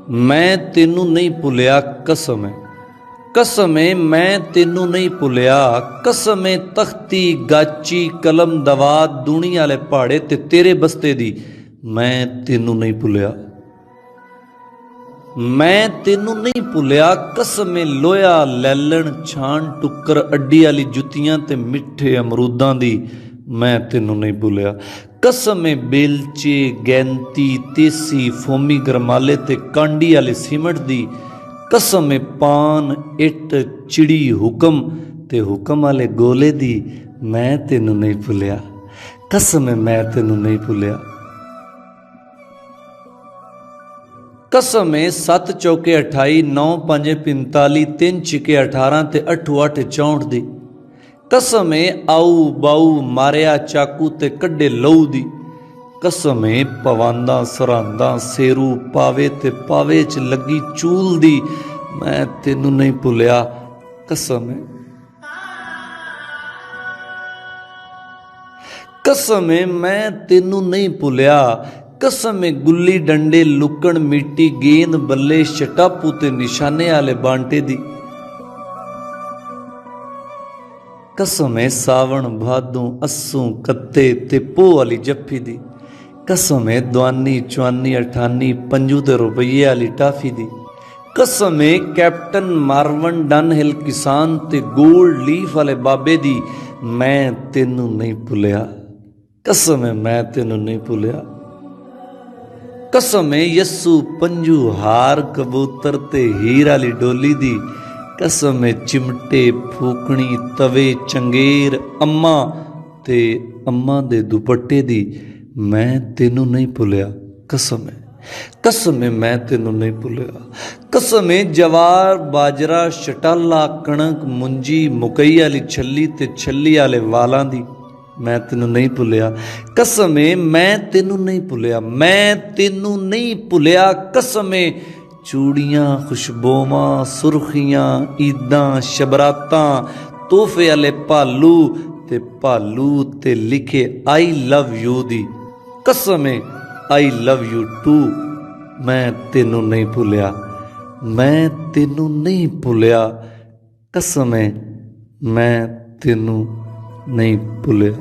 मैं तेनू नहीं भुलिया कसम है, कसम है मैं तेनू नहीं भुलिया कसम है तख्ती गाची कलम दवात दूनी वाले पहाड़े ते तेरे बस्ते दी मैं तेनू नहीं भुलिया। मैं तेनू नहीं भुलिया कसम है लोया लैलन छान टुक्कर अड्डी वाली जुत्तियां ते मिठे अमरूदां दी मैं तेनू नहीं भुलिया। कसम है बेलचे गैंती तेसी फोमी गरमाले ते कांडी वाले सीमट दी कसम है पान इट चिड़ी हुक्म ते हुक्म वाले गोले दी मैं तेनू नहीं भुलिया। कसम है मैं तेनू नहीं भुलिया। कसम है 7 चौके 28 9 5 45 3 छिके 18 ते 8 8 64 दी कसम है आऊ बाऊ मारिया चाकू ते कड्डे लहू दी कसम है पवांदा सरांदा सेरू पावे ते पावे च लगी चूल दी मैं तेनू नहीं भुलिया। कसम है कसम है मैं तेनू नहीं भुलिया। कसम है गुल्ली डंडे लुकण मिट्टी गेंद बल्ले शटापू ते निशाने आले बांटे दी कसम है सावण भादों अस्सू कत्ते ते पो वाली जफ्फी दी कसम है दुआनी चुआनी अठानी पंजू ते रुपये वाली टाफी दी कसम है कैप्टन मारवन डन हिल किसान ते गोल्ड लीफ वाले बाबे दी मैं तेनू नहीं भुलिया। कसम है मैं तेनू नहीं भुलिया। कसम है यस्सू पंजू हार कबूतर ते हीर वाली डोली दी कसम है चिमटे फूकनी तवे चंगेर अम्मा ते अम्मा दे दुपट्टे दी मैं तेनू नहीं भुलिया। कसम है मैं तेनू नहीं भुलिया। कसम है जवार बाजरा शटाला कणक मुंजी मुकई वाली छली ते छली वाले वालां दी मैं तेनू नहीं भुलिया। कसम है मैं तेनू नहीं भुलिया। मैं तेनू नहीं भुलिया। कसम है चूड़ियां खुशबोवां सुर्खियां ईदां शबरातां तोहफे वाले भालू ते लिखे आई लव यू दी कसम है आई लव यू टू मैं तेनू नहीं भुलिया। मैं तेनू नहीं भुलिया। कसम है मैं तेनू नहीं भुलिया।